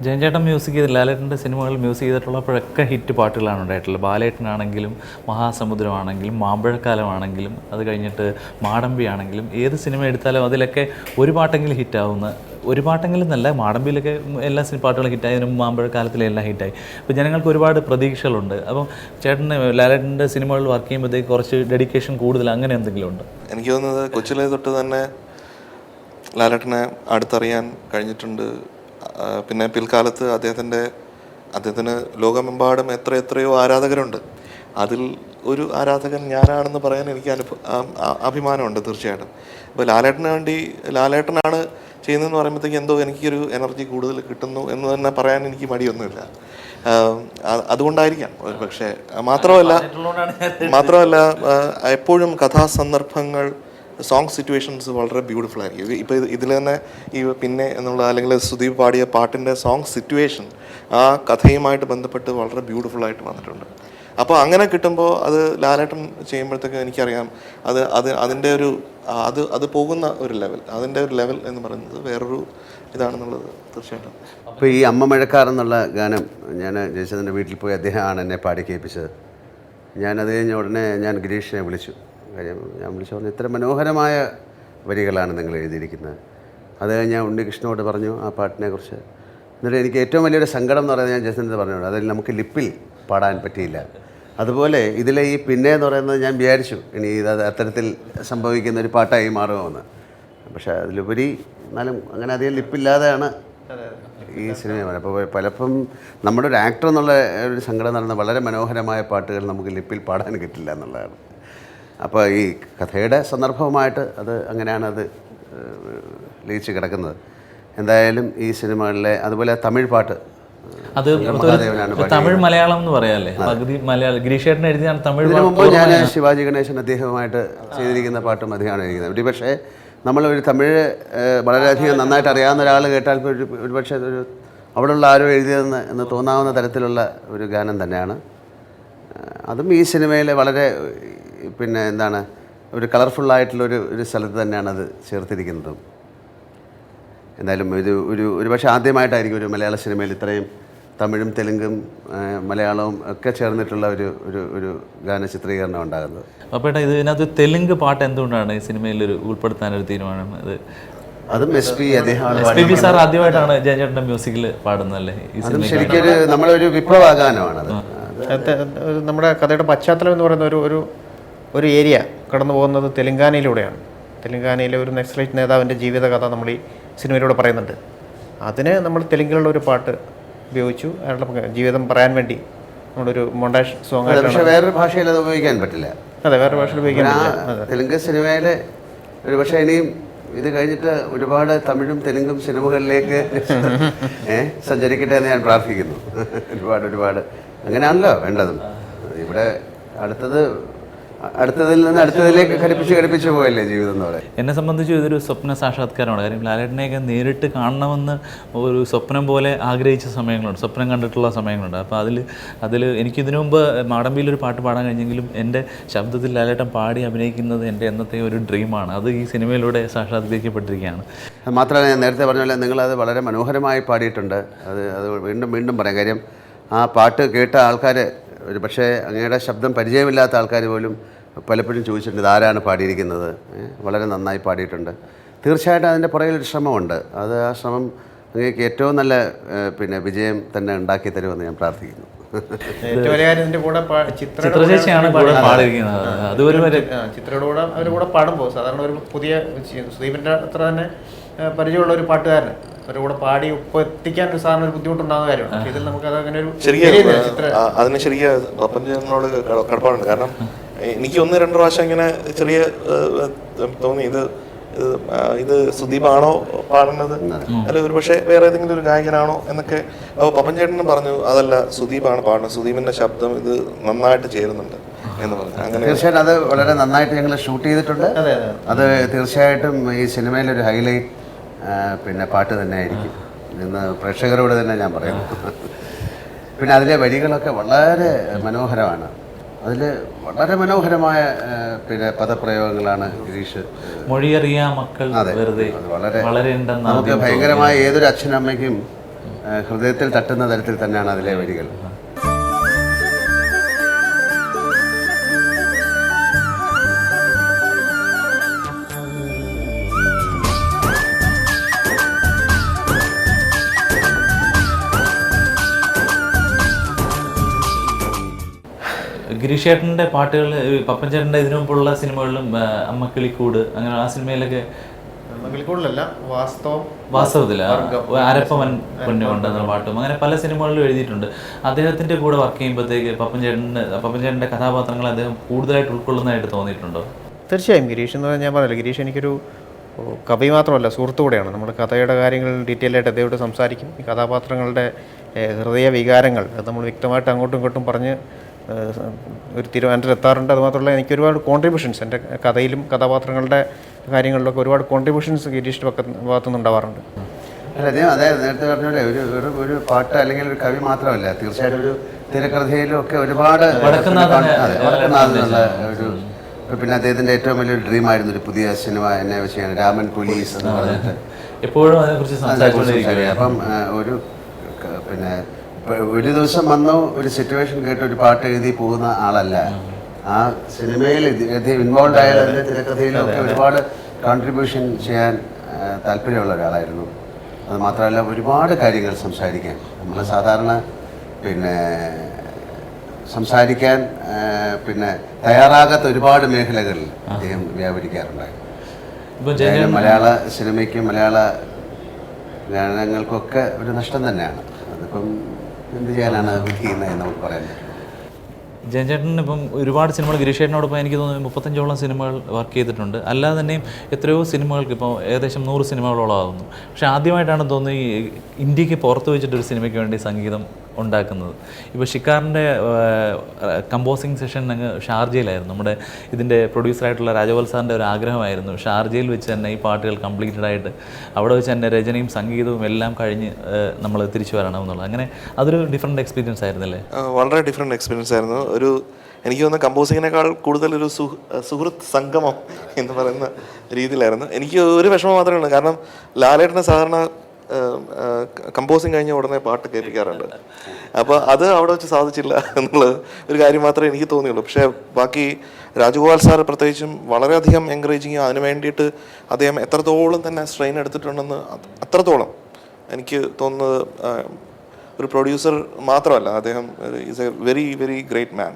ജയൻചേട്ടൻ music ചെയ്ത് ലാലേട്ടൻ്റെ സിനിമകളിൽ മ്യൂസിക് ചെയ്തിട്ടുള്ളപ്പോഴൊക്കെ ഹിറ്റ് പാട്ടുകളാണ് ഉണ്ടായിട്ടുള്ളത്. ബാലേട്ടനാണെങ്കിലും മഹാസമുദ്രമാണെങ്കിലും മാമ്പഴക്കാലമാണെങ്കിലും അത് കഴിഞ്ഞിട്ട് മാടമ്പി ആണെങ്കിലും ഏത് സിനിമ എടുത്താലും അതിലൊക്കെ ഒരു പാട്ടെങ്കിലും ഹിറ്റാവുന്ന, ഒരു പാട്ടെങ്കിലും എന്നല്ല, മാടമ്പിയിലൊക്കെ എല്ലാ പാട്ടുകളും ഹിറ്റായതിനും മാമ്പഴക്കാലത്തിലെ എല്ലാം ഹിറ്റായി. അപ്പോൾ ജനങ്ങൾക്ക് ഒരുപാട് പ്രതീക്ഷകളുണ്ട്. അപ്പം ചേട്ടന് ലാലേട്ടൻ്റെ സിനിമകളിൽ വർക്ക് ചെയ്യുമ്പോഴത്തേക്ക് കുറച്ച് ഡെഡിക്കേഷൻ കൂടുതൽ അങ്ങനെ എന്തെങ്കിലും ഉണ്ട്? എനിക്ക് തോന്നുന്നത് കൊച്ചിലെ തൊട്ട് തന്നെ ലാലേട്ടനെ അടുത്തറിയാൻ കഴിഞ്ഞിട്ടുണ്ട്. പിന്നെ പിൽക്കാലത്ത് അദ്ദേഹത്തിന് ലോകമെമ്പാടും എത്രയോ ആരാധകരുണ്ട്. അതിൽ ഒരു ആരാധകൻ ഞാനാണെന്ന് പറയാൻ എനിക്ക് അഭിമാനമുണ്ട് തീർച്ചയായിട്ടും. ഇപ്പോൾ ലാലേട്ടനാണ് ചെയ്യുന്നതെന്ന് പറയുമ്പോഴത്തേക്ക് എന്തോ എനിക്കൊരു എനർജി കൂടുതൽ കിട്ടുന്നു എന്ന് തന്നെ പറയാൻ എനിക്ക് മടിയൊന്നുമില്ല. അതുകൊണ്ടായിരിക്കാം ഒരു പക്ഷേ. മാത്രമല്ല എപ്പോഴും കഥാസന്ദർഭങ്ങൾ, സോങ് സിറ്റുവേഷൻസ് വളരെ ബ്യൂട്ടിഫുൾ ആയിരിക്കും. ഇപ്പോൾ ഇതിൽ തന്നെ ഈ പിന്നെ എന്നുള്ള അല്ലെങ്കിൽ സുദീപ് പാടിയ പാട്ടിൻ്റെ സോങ് സിറ്റുവേഷൻ ആ കഥയുമായിട്ട് ബന്ധപ്പെട്ട് വളരെ ബ്യൂട്ടിഫുള്ളായിട്ട് വന്നിട്ടുണ്ട്. അപ്പോൾ അങ്ങനെ കിട്ടുമ്പോൾ അത് ലാലേട്ടൻ ചെയ്യുമ്പോഴത്തേക്ക് എനിക്കറിയാം അതിൻ്റെ ഒരു അത് പോകുന്ന ഒരു ലെവൽ എന്ന് പറയുന്നത് വേറൊരു ഇതാണെന്നുള്ളത് തീർച്ചയായിട്ടും. അപ്പോൾ ഈ അമ്മ മഴക്കാർ എന്നുള്ള ഗാനം ഞാൻ ജയചന്ദ്രൻ്റെ വീട്ടിൽ പോയി അദ്ദേഹമാണ് എന്നെ പാടി കേൾപ്പിച്ചത്. ഞാനത് കഴിഞ്ഞ ഉടനെ ഞാൻ ഗിരീഷിനെ വിളിച്ചു. കാര്യം ഞാൻ വിളിച്ചു പറഞ്ഞു, ഇത്ര മനോഹരമായ വരികളാണ് നിങ്ങൾ എഴുതിയിരിക്കുന്നത്. അത് ഞാൻ ഉണ്ണികൃഷ്ണനോട് പറഞ്ഞു ആ പാട്ടിനെക്കുറിച്ച്. എന്നിട്ട് എനിക്ക് ഏറ്റവും വലിയൊരു സങ്കടം എന്ന് പറയുന്നത് ഞാൻ ജയചന്ദ്രൻ പറഞ്ഞോളൂ, അതിൽ നമുക്ക് ലിപ്പിൽ പാടാൻ പറ്റിയില്ല. അതുപോലെ ഇതിലെ ഈ പിന്നെ എന്ന് പറയുന്നത് ഞാൻ വിചാരിച്ചു ഇനി ഇത് അത്തരത്തിൽ സംഭവിക്കുന്ന ഒരു പാട്ടായി മാറുമെന്ന്. പക്ഷേ അതിലുപരി എന്നാലും അങ്ങനെ അധികം ലിപ്പില്ലാതെയാണ് ഈ സിനിമ. അപ്പോൾ പലപ്പം നമ്മുടെ ഒരു ആക്ടർ എന്നുള്ള ഒരു സങ്കടം നടന്ന വളരെ മനോഹരമായ പാട്ടുകൾ നമുക്ക് ലിപ്പിൽ പാടാൻ കിട്ടില്ല എന്നുള്ളതാണ്. അപ്പോൾ ഈ കഥയുടെ സന്ദർഭവുമായിട്ട് അത് അങ്ങനെയാണ് അത് ലയിച്ച് കിടക്കുന്നത്. എന്തായാലും ഈ സിനിമകളിലെ അതുപോലെ തമിഴ് പാട്ട്, അത് തമിഴ് മലയാളം എന്ന് പറയാല്ലേ, പകുതി മലയാളം ഗിരീഷേട്ടൻ എഴുതിയാണ് തമിഴ്. ഇതിനു മുമ്പ് ഞാൻ ശിവാജി ഗണേശൻ അദ്ദേഹവുമായിട്ട് ചെയ്തിരിക്കുന്ന പാട്ടും അദ്ദേഹമാണ് എഴുതിക്കുന്നത്. പക്ഷേ നമ്മളൊരു തമിഴ് വളരെയധികം നന്നായിട്ട് അറിയാവുന്ന ഒരാൾ കേട്ടാൽ ഒരുപക്ഷെ ഒരു അവിടെയുള്ള ആരോ എഴുതിയതെന്ന് എന്ന് തോന്നാവുന്ന തരത്തിലുള്ള ഒരു ഗാനം തന്നെയാണ്. അതും ഈ സിനിമയിലെ വളരെ പിന്നെ എന്താണ് ഒരു കളർഫുള്ളായിട്ടുള്ളൊരു സ്ഥലത്ത് തന്നെയാണ് അത് ചേർത്തിരിക്കുന്നതും. എന്തായാലും ഒരു പക്ഷേ ആദ്യമായിട്ടായിരിക്കും ഒരു മലയാള സിനിമയിൽ ഇത്രയും തമിഴും തെലുങ്കും മലയാളവും ഒക്കെ ചേർന്നിട്ടുള്ള ഒരു ഗാന ചിത്രീകരണം ഉണ്ടാകുന്നത്. അപ്പോൾ ഇതിനകത്ത് തെലുങ്ക് പാട്ട് എന്തുകൊണ്ടാണ് ഈ സിനിമയിൽ ഉൾപ്പെടുത്താനൊരു തീരുമാനം? അതും എസ് പി സാർ ആദ്യമായിട്ടാണ് ജയചേട്ടൻ്റെ മ്യൂസിക്കിൽ പാടുന്നതല്ലേ? അതും ശരിക്കൊരു നമ്മളൊരു വിപ്ലവഗാനമാണത്. നമ്മുടെ കഥയുടെ പശ്ചാത്തലം എന്ന് പറയുന്ന ഒരു ഏരിയ കടന്നു പോകുന്നത് തെലുങ്കാനയിലൂടെയാണ്. തെലുങ്കാനയിലെ ഒരു നക്സലൈറ്റ് നേതാവിൻ്റെ ജീവിതകഥ നമ്മൾ ഈ സിനിമയിലൂടെ പറയുന്നുണ്ട്. അതിന് നമ്മൾ തെലുങ്കിലുള്ള ഒരു പാട്ട് ഉപയോഗിച്ചു. അയാളുടെ ജീവിതം പറയാൻ വേണ്ടി നമ്മളൊരു മൊണ്ടാഷ് സോങ് ആയിട്ട്. പക്ഷേ വേറൊരു ഭാഷയിൽ അത് ഉപയോഗിക്കാൻ പറ്റില്ല. അതെ, വേറൊരു ഭാഷയിൽ ഉപയോഗിക്കാൻ പറ്റില്ല. തെലുങ്ക് സിനിമയിൽ ഒരു പക്ഷേ ഇനിയും ഇത് കഴിഞ്ഞിട്ട് ഒരുപാട് തമിഴും തെലുങ്കും സിനിമകളിലേക്ക് സഞ്ചരിക്കട്ടെ എന്ന് ഞാൻ പ്രാർത്ഥിക്കുന്നു. ഒരുപാട് അങ്ങനെയാണല്ലോ വേണ്ടതും. ഇവിടെ അടുത്തതിൽ നിന്ന് അടുത്തതിലേക്ക് ഘടിപ്പിച്ച് പോയല്ലേ ജീവിതം എന്ന് പറയുന്നത്. എന്നെ സംബന്ധിച്ച് ഇതൊരു സ്വപ്ന സാക്ഷാത്കാരമാണ്. കാര്യം ലാലേട്ടനെയൊക്കെ നേരിട്ട് കാണണമെന്ന് ഒരു സ്വപ്നം പോലെ ആഗ്രഹിച്ച സമയങ്ങളുണ്ട്, സ്വപ്നം കണ്ടിട്ടുള്ള സമയങ്ങളുണ്ട്. അപ്പോൾ അതിൽ എനിക്കിതിനു മുമ്പ് മാടമ്പിയിലൊരു പാട്ട് പാടാൻ കഴിഞ്ഞെങ്കിലും എൻ്റെ ശബ്ദത്തിൽ ലാലേട്ടൻ പാടി അഭിനയിക്കുന്നത് എൻ്റെ എന്നത്തെ ഒരു ഡ്രീമാണ്. അത് ഈ സിനിമയിലൂടെ സാക്ഷാത്കരിക്കപ്പെട്ടിരിക്കുകയാണ്. മാത്രമല്ല ഞാൻ നേരത്തെ പറഞ്ഞ പോലെ നിങ്ങളത് വളരെ മനോഹരമായി പാടിയിട്ടുണ്ട്. അത് വീണ്ടും പറയാം. കാര്യം ആ പാട്ട് കേട്ട ആൾക്കാർ, ഒരു പക്ഷേ അങ്ങയുടെ ശബ്ദം പരിചയമില്ലാത്ത ആൾക്കാർ പോലും പലപ്പോഴും ചോദിച്ചിട്ടുണ്ട് ഇതാരാണ് പാടിയിരിക്കുന്നത്. വളരെ നന്നായി പാടിയിട്ടുണ്ട്. തീർച്ചയായിട്ടും അതിൻ്റെ പുറകിലൊരു ശ്രമമുണ്ട്. അത് ആ ശ്രമം അങ്ങേക്ക് ഏറ്റവും നല്ല പിന്നെ വിജയം തന്നെ ഉണ്ടാക്കി തരുമെന്ന് ഞാൻ പ്രാർത്ഥിക്കുന്നു. ഏറ്റവും വലിയ കാര്യം ഇതിൻ്റെ കൂടെ ചിത്രചേച്ചിയാണ് ചിത്രയുടെ കൂടെ അവരുടെ കൂടെ പാടുമ്പോൾ സാധാരണ ഒരു പുതിയ സുദീപിൻ്റെ അത്ര തന്നെ പരിചയമുള്ള ഒരു പാട്ടുകാരൻ അവരുടെ കൂടെ പാടി എത്തിക്കാൻ ഒരു സാറിന് ഒരു ബുദ്ധിമുട്ടുണ്ടാകുന്ന കാര്യമാണ്. ഇതിൽ നമുക്ക് അത് അങ്ങനെ ഒരു അതിന് ശരിക്കും പപ്പൻചേട്ടനോട് കടപ്പാടുണ്ട്. കാരണം എനിക്ക് 1-2 പ്രാവശ്യം ഇങ്ങനെ ചെറിയ തോന്നി ഇത് സുദീപാണോ പാടുന്നത് അല്ല ഒരു പക്ഷേ വേറെ ഏതെങ്കിലും ഒരു ഗായകനാണോ എന്നൊക്കെ. അപ്പോൾ പപ്പൻചേട്ടനും പറഞ്ഞു അതല്ല, സുദീപാണ് പാടുന്നത്, സുദീപിൻ്റെ ശബ്ദം ഇത് നന്നായിട്ട് ചേരുന്നുണ്ട് എന്ന് പറഞ്ഞു. അങ്ങനെ തീർച്ചയായിട്ടും അത് വളരെ നന്നായിട്ട് ഞങ്ങൾ ഷൂട്ട് ചെയ്തിട്ടുണ്ട്. അത് തീർച്ചയായിട്ടും ഈ സിനിമയിലൊരു ഹൈലൈറ്റ് പിന്നെ പാട്ട് തന്നെ ആയിരിക്കും എന്ന് പ്രേക്ഷകരോട് തന്നെ ഞാൻ പറയുന്നു. പിന്നെ അതിലെ വരികളൊക്കെ വളരെ മനോഹരമാണ്. അതിൽ വളരെ മനോഹരമായ പിന്നെ പദപ്രയോഗങ്ങളാണ് ഗിരീഷ്. മൊഴിയറിയാ മക്കൾ അതെ, വെറുതെ വളരെ നമുക്ക് ഭയങ്കരമായ ഏതൊരു അച്ഛനമ്മയ്ക്കും ഹൃദയത്തിൽ തട്ടുന്ന തരത്തിൽ തന്നെയാണ് അതിലെ വരികൾ. ഗിരീഷ് ചേട്ടൻ്റെ പാട്ടുകൾ പപ്പൻ ചേട്ടൻ്റെ ഇതിനു മുമ്പുള്ള സിനിമകളിലും അമ്മക്കിളിക്കൂട് അങ്ങനെ ആ സിനിമയിലൊക്കെ കൂടുതലല്ല വാസ്തവത്തിൽ അരപ്പവൻ പൊന്നുകൊണ്ട് എന്ന പാട്ടും അങ്ങനെ പല സിനിമകളിലും എഴുതിയിട്ടുണ്ട്. അദ്ദേഹത്തിൻ്റെ കൂടെ വർക്ക് ചെയ്യുമ്പോഴത്തേക്ക് പപ്പൻ ചേട്ടൻ്റെ കഥാപാത്രങ്ങൾ അദ്ദേഹം കൂടുതലായിട്ട് ഉൾക്കൊള്ളുന്നതായിട്ട് തോന്നിയിട്ടുണ്ടോ? തീർച്ചയായും. ഗിരീഷ് എന്ന് പറഞ്ഞാൽ ഞാൻ പറഞ്ഞില്ല, ഗിരീഷ് എനിക്കൊരു കവി മാത്രമല്ല, സുഹൃത്തു കൂടെയാണ്. നമ്മുടെ കഥയുടെ കാര്യങ്ങൾ ഡീറ്റെയിൽ ആയിട്ട് അദ്ദേഹത്തോട് സംസാരിക്കും. ഈ കഥാപാത്രങ്ങളുടെ ഹൃദയ വികാരങ്ങൾ അത് നമ്മൾ വ്യക്തമായിട്ട് അങ്ങോട്ടും ഇങ്ങോട്ടും പറഞ്ഞ് ഒരു തീരുമാനത്തിലെത്താറുണ്ട്. അതുമാത്രമല്ല എനിക്ക് ഒരുപാട് കോൺട്രിബ്യൂഷൻസ് എൻ്റെ കഥയിലും കഥാപാത്രങ്ങളുടെ കാര്യങ്ങളിലൊക്കെ ഒരുപാട് കോൺട്രിബ്യൂഷൻസ് ഗിരീഷിൻ്റെ ഭാഗത്തുനിന്ന് ഉണ്ടാവാറുണ്ട്. അല്ല, അതായത് നേരത്തെ പറഞ്ഞ പോലെ ഒരു പാട്ട് അല്ലെങ്കിൽ ഒരു കവി മാത്രമല്ല, തീർച്ചയായിട്ടും ഒരു തിരക്കഥയിലും ഒക്കെ ഒരുപാട് വടക്കുന്നാഥെന്നുള്ള ഒരു, പിന്നെ അദ്ദേഹത്തിൻ്റെ ഏറ്റവും വലിയൊരു ഡ്രീം ആയിരുന്നു ഒരു പുതിയ സിനിമ എന്നെ വെച്ചാണ് രാമൻ പോലീസ് എന്ന് പറഞ്ഞിട്ട് എപ്പോഴും അതിനെക്കുറിച്ച്. അപ്പം പിന്നെ ഒരു ദിവസം വന്നോ ഒരു സിറ്റുവേഷൻ കേട്ട് ഒരു പാട്ട് എഴുതി പോകുന്ന ആളല്ല. ആ സിനിമയിൽ ഇൻവോൾവ് ആയ അതിൻ്റെ തിരക്കഥയിലൊക്കെ ഒരുപാട് കോൺട്രിബ്യൂഷൻ ചെയ്യാൻ താല്പര്യമുള്ള ഒരാളായിരുന്നു. അത് മാത്രമല്ല ഒരുപാട് കാര്യങ്ങൾ സംസാരിക്കാൻ, നമ്മൾ സാധാരണ പിന്നെ സംസാരിക്കാൻ പിന്നെ തയ്യാറാകാത്ത ഒരുപാട് മേഖലകളിൽ അദ്ദേഹം വ്യാപരിക്കാറുണ്ടായിരുന്നു. മലയാള സിനിമയ്ക്കും മലയാള ഗാനങ്ങൾക്കൊക്കെ ഒരു നഷ്ടം തന്നെയാണ്. അതിപ്പം എന്ത് ചെയ്യാനാണ് ചെയ്യുന്നത് നമുക്ക് പറയാൻ പറ്റും. ജയചേട്ടൻ ഇപ്പം ഒരുപാട് സിനിമകൾ ഗിരീഷ് ചേട്ടനോടൊപ്പം എനിക്ക് തോന്നുന്നു 35ഓളം സിനിമകൾ വർക്ക് ചെയ്തിട്ടുണ്ട്. അല്ലാതെ തന്നെയും എത്രയോ സിനിമകൾക്ക് ഇപ്പോൾ ഏകദേശം 100 സിനിമകളോളം ആകുന്നു. പക്ഷേ ആദ്യമായിട്ടാണ് തോന്നുന്നു ഈ ഇന്ത്യക്ക് പുറത്ത് വെച്ചിട്ടൊരു സിനിമയ്ക്ക് വേണ്ടി സംഗീതം ഉണ്ടാക്കുന്നത്. ഇപ്പോൾ ഷിക്കാറിൻ്റെ കമ്പോസിങ് സെഷൻ അങ്ങ് ഷാർജയിലായിരുന്നു. നമ്മുടെ ഇതിൻ്റെ പ്രൊഡ്യൂസറായിട്ടുള്ള രാജഗോപാൽ സാറിൻ്റെ ഒരു ആഗ്രഹമായിരുന്നു ഷാർജയിൽ വെച്ച് തന്നെ ഈ പാട്ടുകൾ കംപ്ലീറ്റഡ് ആയിട്ട് അവിടെ വെച്ച് തന്നെ രചനയും സംഗീതവും എല്ലാം കഴിഞ്ഞ് നമ്മൾ തിരിച്ചു വരണമെന്നുള്ളത്. അങ്ങനെ അതൊരു ഡിഫറെൻറ്റ് എക്സ്പീരിയൻസ് ആയിരുന്നല്ലേ? വളരെ ഡിഫറെൻറ്റ് എക്സ്പീരിയൻസ് ആയിരുന്നു. എനിക്ക് തോന്നുന്നു കമ്പോസിങ്ങിനേക്കാൾ കൂടുതലൊരു സുഹൃത്ത് സംഗമം എന്ന് പറയുന്ന രീതിയിലായിരുന്നു. എനിക്ക് ഒരു വിഷമം മാത്രമേ ഉള്ളൂ, കാരണം ലാലേട്ടനെ സാധാരണ കമ്പോസിങ് കഴിഞ്ഞ ഉടനെ പാട്ട് കേൾപ്പിക്കാറുണ്ട്. അപ്പോൾ അത് അവിടെ വെച്ച് സാധിച്ചില്ല എന്നുള്ളത് ഒരു കാര്യം മാത്രമേ എനിക്ക് തോന്നിയുള്ളൂ. പക്ഷേ ബാക്കി രാജഗോപാൽ സാർ പ്രത്യേകിച്ചും വളരെയധികം എൻകറേജിങ്, അതിന് വേണ്ടിയിട്ട് അദ്ദേഹം എത്രത്തോളം തന്നെ സ്ട്രെയിൻ എടുത്തിട്ടുണ്ടെന്ന് അത്രത്തോളം എനിക്ക് തോന്നുന്നത് ഒരു പ്രൊഡ്യൂസർ മാത്രമല്ല, അദ്ദേഹം is A very very great മാൻ.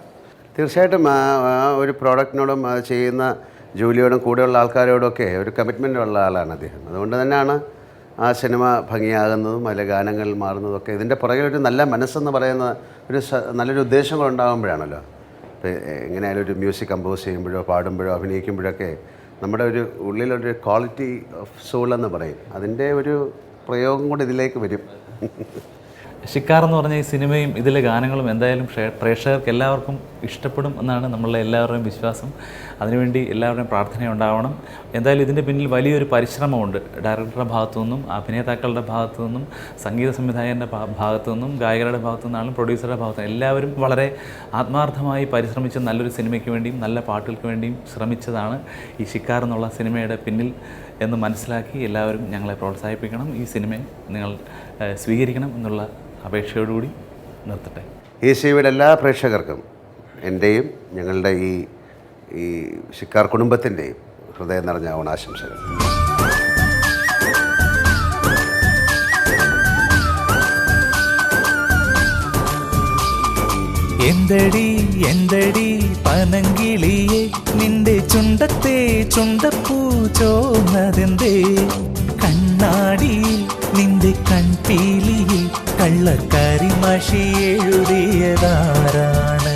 തീർച്ചയായിട്ടും ഒരു പ്രോഡക്റ്റിനോടും ചെയ്യുന്ന ജോലിയോടും കൂടെയുള്ള ആൾക്കാരോടൊക്കെ ഒരു കമ്മിറ്റ്മെൻ്റ് ഉള്ള ആളാണ് അദ്ദേഹം. അതുകൊണ്ട് തന്നെയാണ് ആ സിനിമ ഭംഗിയാകുന്നതും അതിലെ ഗാനങ്ങൾ മാറുന്നതൊക്കെ. ഇതിൻ്റെ പുറകിലൊരു നല്ല മനസ്സെന്ന് പറയുന്ന നല്ലൊരു ഉദ്ദേശങ്ങളുണ്ടാകുമ്പോഴാണല്ലോ. ഇപ്പോൾ എങ്ങനെയായാലും ഒരു മ്യൂസിക് കമ്പോസ് ചെയ്യുമ്പോഴോ പാടുമ്പോഴോ അഭിനയിക്കുമ്പോഴൊക്കെ നമ്മുടെ ഒരു ഉള്ളിലൊരു ക്വാളിറ്റി ഓഫ് സോൾ എന്ന് പറയും, അതിൻ്റെ ഒരു പ്രയോഗം കൂടി ഇതിലേക്ക് വരും. ഷിക്കാർ എന്ന് പറഞ്ഞ ഈ സിനിമയും ഇതിലെ ഗാനങ്ങളും എന്തായാലും പ്രേക്ഷകർക്ക് എല്ലാവർക്കും ഇഷ്ടപ്പെടും എന്നാണ് നമ്മളുടെ എല്ലാവരുടെയും വിശ്വാസം. അതിനുവേണ്ടി എല്ലാവരുടെയും പ്രാർത്ഥന ഉണ്ടാവണം. എന്തായാലും ഇതിൻ്റെ പിന്നിൽ വലിയൊരു പരിശ്രമമുണ്ട്. ഡയറക്ടറുടെ ഭാഗത്തു നിന്നും, അഭിനേതാക്കളുടെ ഭാഗത്തു നിന്നും, സംഗീത സംവിധായകൻ്റെ ഭാഗത്തു നിന്നും, ഗായകരുടെ ഭാഗത്തു നിന്നാലും പ്രൊഡ്യൂസറുടെ ഭാഗത്തു നിന്നും എല്ലാവരും വളരെ ആത്മാർത്ഥമായി പരിശ്രമിച്ച് നല്ലൊരു സിനിമയ്ക്ക് വേണ്ടിയും നല്ല പാട്ടുകൾക്ക് വേണ്ടിയും ശ്രമിച്ചതാണ് ഈ ഷിക്കാർ എന്നുള്ള സിനിമയുടെ പിന്നിൽ എന്ന് മനസ്സിലാക്കി എല്ലാവരും ഞങ്ങളെ പ്രോത്സാഹിപ്പിക്കണം. ഈ സിനിമയെ നിങ്ങൾ സ്വീകരിക്കണം എന്നുള്ള അപേക്ഷയോടുകൂടി നിർത്തട്ടെ. ഈ സിനിമയുടെ എല്ലാ പ്രേക്ഷകർക്കും എൻ്റെയും ഞങ്ങളുടെ ഈ ഷിക്കാർ കുടുംബത്തിൻ്റെയും ഹൃദയം നിറഞ്ഞ ഓണാശംസകൾ. എന്തടി എന്തടി പനങ്കിളിയെ നിന്റെ ചുണ്ടത്തെ ചുണ്ടപ്പൂ ചോന്നതെന്തേ? കണ്ണാടിയിൽ നിന്റെ കൺപീലിയിൽ കള്ളക്കരിമഷി എഴുതിയതാരാണ്?